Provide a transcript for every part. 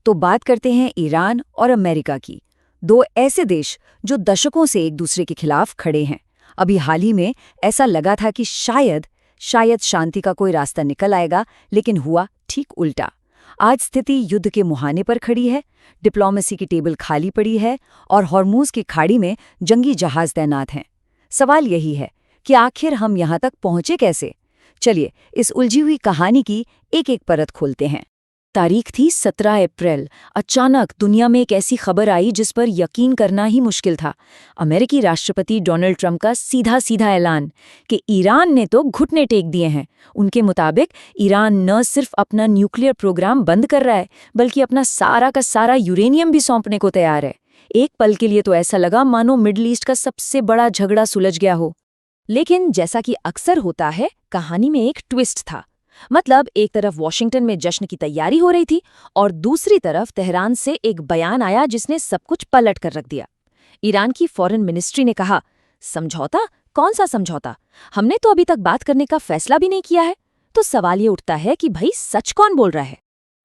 तो बात करते हैं ईरान और अमेरिका की। दो ऐसे देश जो दशकों से एक दूसरे के खिलाफ खड़े हैं। अभी हाल ही में ऐसा लगा था कि शायद शांति का कोई रास्ता निकल आएगा, लेकिन हुआ ठीक उल्टा। आज स्थिति युद्ध के मुहाने पर खड़ी है, डिप्लोमेसी की टेबल खाली पड़ी है और हॉर्मूज की खाड़ी में जंगी जहाज तैनात हैं। सवाल यही है कि आखिर हम यहाँ तक पहुँचे कैसे? चलिए इस उलझी हुई कहानी की एक-एक परत खोलते हैं। तारीख थी 17 अप्रैल। अचानक दुनिया में एक ऐसी खबर आई जिस पर यकीन करना ही मुश्किल था। अमेरिकी राष्ट्रपति डोनाल्ड ट्रंप का सीधा ऐलान कि ईरान ने तो घुटने टेक दिए हैं। उनके मुताबिक ईरान न सिर्फ अपना न्यूक्लियर प्रोग्राम बंद कर रहा है, बल्कि अपना सारा का सारा यूरेनियम भी सौंपने को तैयार है। एक पल के लिए तो ऐसा लगा मानो मिडल ईस्ट का सबसे बड़ा झगड़ा सुलझ गया हो। लेकिन जैसा कि अक्सर होता है, कहानी में एक ट्विस्ट था। मतलब एक तरफ वॉशिंगटन में जश्न की तैयारी हो रही थी और दूसरी तरफ तेहरान से एक बयान आया जिसने सब कुछ पलट कर रख दिया। ईरान की फॉरेन मिनिस्ट्री ने कहा, समझौता? कौन सा समझौता? हमने तो अभी तक बात करने का फैसला भी नहीं किया है। तो सवाल ये उठता है कि भाई सच कौन बोल रहा है?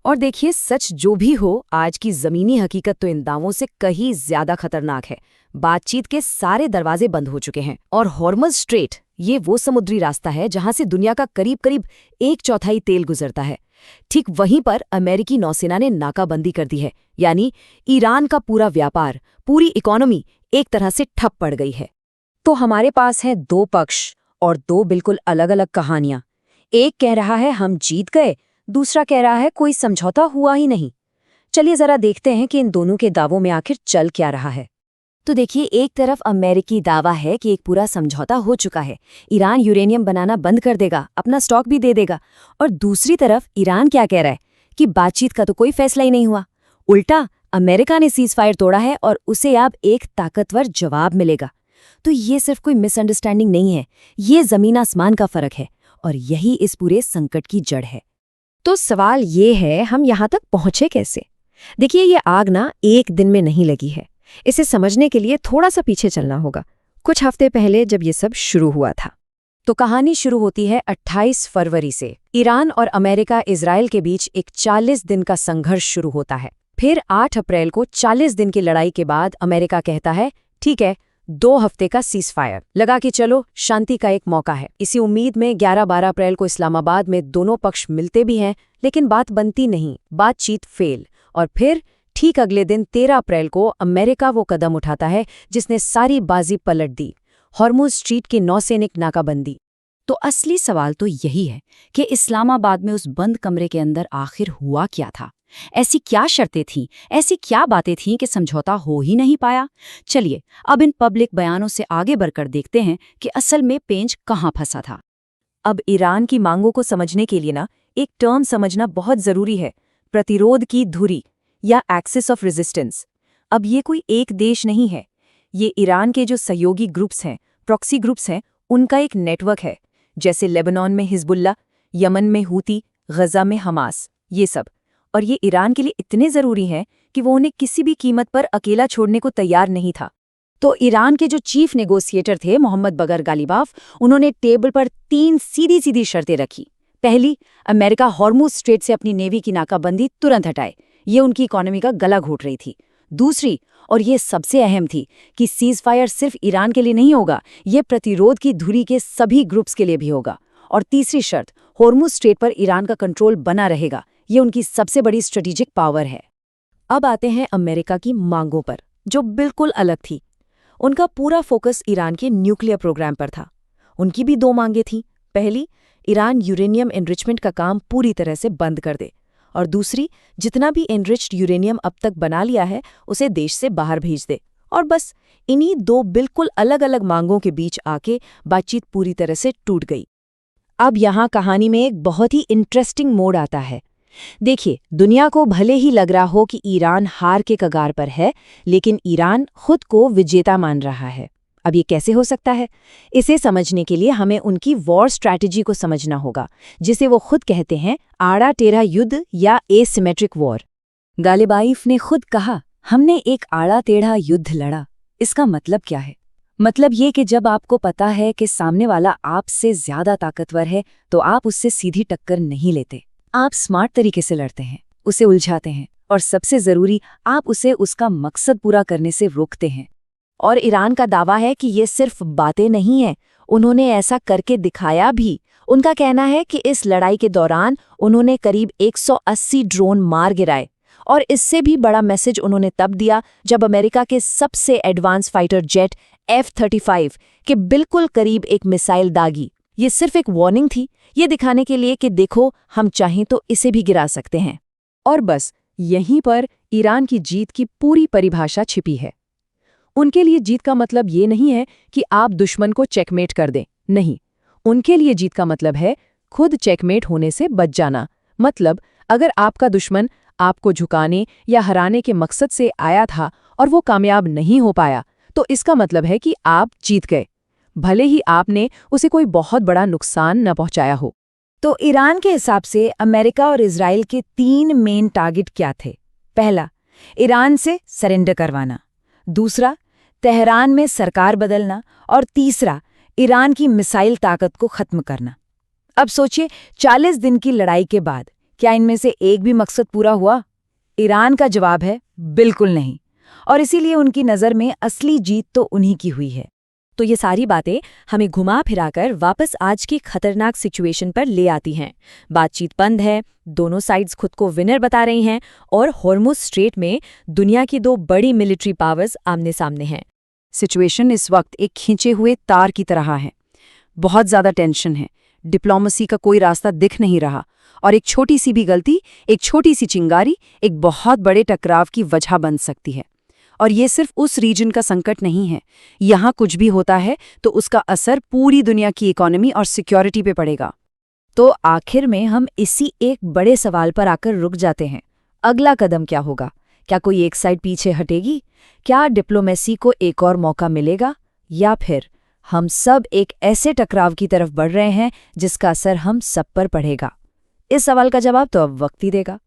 और देखिए, सच जो भी हो, आज की जमीनी हकीकत तो इन दावों से कहीं ज्यादा खतरनाक है। बातचीत के सारे दरवाजे बंद हो चुके हैं और हॉर्मज़ स्ट्रेट, ये वो समुद्री रास्ता है जहां से दुनिया का करीब 1/4 तेल गुजरता है। ठीक वहीं पर अमेरिकी नौसेना ने नाकाबंदी कर दी है, यानी ईरान का पूरा व्यापार, पूरी इकोनॉमी एक तरह से ठप पड़ गई है। तो हमारे पास है दो पक्ष और दो बिल्कुल अलग अलग कहानियां। एक कह रहा है हम जीत गए, दूसरा कह रहा है कोई समझौता हुआ ही नहीं। चलिए जरा देखते हैं कि इन दोनों के दावों में आखिर चल क्या रहा है। तो देखिए, एक तरफ अमेरिकी दावा है कि एक पूरा समझौता हो चुका है, ईरान यूरेनियम बनाना बंद कर देगा, अपना स्टॉक भी दे देगा। और दूसरी तरफ ईरान क्या कह रहा है कि बातचीत का तो कोई फैसला ही नहीं हुआ। उल्टा अमेरिका ने सीज़फायर तोड़ा है और उसे अब एक ताकतवर जवाब मिलेगा। तो ये सिर्फ कोई मिसअंडरस्टैंडिंग नहीं है, ये जमीन आसमान का फर्क है और यही इस पूरे संकट की जड़ है। तो सवाल ये है, हम यहाँ तक पहुंचे कैसे? देखिए, ये आग ना एक दिन में नहीं लगी है। इसे समझने के लिए थोड़ा सा पीछे चलना होगा, कुछ हफ्ते पहले जब ये सब शुरू हुआ था। तो कहानी शुरू होती है 28 फरवरी से। ईरान और अमेरिका इजराइल के बीच एक 40 दिन का संघर्ष शुरू होता है। फिर 8 अप्रैल को 40 दिन की लड़ाई के बाद अमेरिका कहता है, ठीक है, 2 हफ्ते का सीज़फायर लगा के चलो, शांति का एक मौका है। इसी उम्मीद में 11-12 अप्रैल को इस्लामाबाद में दोनों पक्ष मिलते भी हैं, लेकिन बात बनती नहीं, बातचीत फेल। और फिर ठीक अगले दिन 13 अप्रैल को अमेरिका वो कदम उठाता है जिसने सारी बाजी पलट दी, हॉर्मुज़ स्ट्रेट की नौसैनिक नाकाबंदी। तो असली सवाल तो यही है कि इस्लामाबाद में उस बंद कमरे के अंदर आखिर हुआ क्या था? ऐसी क्या शर्तें थीं, ऐसी क्या बातें थीं कि समझौता हो ही नहीं पाया? चलिए अब इन पब्लिक बयानों से आगे बढ़कर देखते हैं कि असल में पेंच कहाँ फंसा था। अब ईरान की मांगों को समझने के लिए ना एक टर्म समझना बहुत जरूरी है, प्रतिरोध की धुरी या एक्सिस ऑफ रेजिस्टेंस। अब ये कोई एक देश नहीं है, ये ईरान के जो सहयोगी ग्रुप्स हैं, प्रॉक्सी ग्रुप्स हैं, उनका एक नेटवर्क है। जैसे लेबनान में हिजबुल्ला, यमन में हूती, गजा में हमास, ये सब। और ये ईरान के लिए इतने ज़रूरी हैं कि वो उन्हें किसी भी कीमत पर अकेला छोड़ने को तैयार नहीं था। तो ईरान के जो चीफ नेगोशिएटर थे मोहम्मद बगर गालिबाफ, उन्होंने टेबल पर 3 सीधी शर्तें रखी। पहली, अमेरिका हॉर्मुज़ स्ट्रेट से अपनी नेवी की नाकाबंदी तुरंत हटाए, ये उनकी इकोनॉमी का गला घोट रही थी। दूसरी, और ये सबसे अहम थी, कि सीज़फायर सिर्फ ईरान के लिए नहीं होगा, ये प्रतिरोध की धुरी के सभी ग्रुप्स के लिए भी होगा। और तीसरी शर्त, हॉर्मुज़ स्ट्रेट पर ईरान का कंट्रोल बना रहेगा, ये उनकी सबसे बड़ी स्ट्रेटेजिक पावर है। अब आते हैं अमेरिका की मांगों पर, जो बिल्कुल अलग थी। उनका पूरा फोकस ईरान के न्यूक्लियर प्रोग्राम पर था। उनकी भी 2 मांगें थीं। पहली, ईरान यूरेनियम एनरिचमेंट का काम पूरी तरह से बंद कर दे, और दूसरी, जितना भी एनरिच्ड यूरेनियम अब तक बना लिया है उसे देश से बाहर भेज दे। और बस इन्हीं 2 बिल्कुल अलग अलग मांगों के बीच आके बातचीत पूरी तरह से टूट गई। अब यहाँ कहानी में एक बहुत ही इंटरेस्टिंग मोड़ आता है। देखिए, दुनिया को भले ही लग रहा हो कि ईरान हार के कगार पर है, लेकिन ईरान खुद को विजेता मान रहा है। अब ये कैसे हो सकता है? इसे समझने के लिए हमें उनकी वॉर स्ट्रैटेजी को समझना होगा, जिसे वो खुद कहते हैं आड़ा टेढ़ा युद्ध या एसिमेट्रिक वॉर। गालिबाफ ने खुद कहा, हमने एक आड़ा टेढ़ा युद्ध लड़ा। इसका मतलब क्या है? मतलब ये कि जब आपको पता है कि सामने वाला आपसे ज्यादा ताकतवर है, तो आप उससे सीधी टक्कर नहीं लेते। आप स्मार्ट तरीके से लड़ते हैं, उसे उलझाते हैं और सबसे जरूरी, आप उसे उसका मकसद पूरा करने से रोकते हैं। और ईरान का दावा है कि ये सिर्फ बातें नहीं हैं, उन्होंने ऐसा करके दिखाया भी। उनका कहना है कि इस लड़ाई के दौरान उन्होंने करीब 180 ड्रोन मार गिराए। और इससे भी बड़ा मैसेज उन्होंने तब दिया जब अमेरिका के सबसे एडवांस फाइटर जेट F-35 के बिल्कुल करीब एक मिसाइल दागी। ये सिर्फ एक वार्निंग थी, ये दिखाने के लिए कि देखो, हम चाहें तो इसे भी गिरा सकते हैं। और बस यहीं पर ईरान की जीत की पूरी परिभाषा छिपी है। उनके लिए जीत का मतलब ये नहीं है कि आप दुश्मन को चेकमेट कर दें, नहीं। उनके लिए जीत का मतलब है खुद चेकमेट होने से बच जाना। मतलब अगर आपका दुश्मन आपको झुकाने या हराने के मकसद से आया था और वो कामयाब नहीं हो पाया, तो इसका मतलब है कि आप जीत गए, भले ही आपने उसे कोई बहुत बड़ा नुकसान न पहुंचाया हो। तो ईरान के हिसाब से अमेरिका और इजराइल के 3 मेन टारगेट क्या थे? पहला, ईरान से सरेंडर करवाना। दूसरा, तेहरान में सरकार बदलना। और तीसरा, ईरान की मिसाइल ताकत को खत्म करना। अब सोचिए, 40 दिन की लड़ाई के बाद क्या इनमें से एक भी मकसद पूरा हुआ? ईरान का जवाब है बिल्कुल नहीं। और इसीलिए उनकी नज़र में असली जीत तो उन्हीं की हुई है। तो ये सारी बातें हमें घुमा फिराकर वापस आज की खतरनाक सिचुएशन पर ले आती हैं। बातचीत बंद है, दोनों साइड्स खुद को विनर बता रही हैं और हॉर्मुज़ स्ट्रेट में दुनिया की 2 बड़ी मिलिट्री पावर्स आमने सामने हैं। सिचुएशन इस वक्त एक खींचे हुए तार की तरह है। बहुत ज़्यादा टेंशन है, डिप्लोमेसी का कोई रास्ता दिख नहीं रहा, और एक छोटी सी भी गलती, एक छोटी सी चिंगारी एक बहुत बड़े टकराव की वजह बन सकती है। और ये सिर्फ उस रीजन का संकट नहीं है, यहाँ कुछ भी होता है तो उसका असर पूरी दुनिया की इकोनॉमी और सिक्योरिटी पे पड़ेगा। तो आखिर में हम इसी एक बड़े सवाल पर आकर रुक जाते हैं, अगला कदम क्या होगा? क्या कोई एक साइड पीछे हटेगी? क्या डिप्लोमेसी को एक और मौका मिलेगा? या फिर हम सब एक ऐसे टकराव की तरफ बढ़ रहे हैं जिसका असर हम सब पर पड़ेगा? इस सवाल का जवाब तो अब वक्त ही देगा।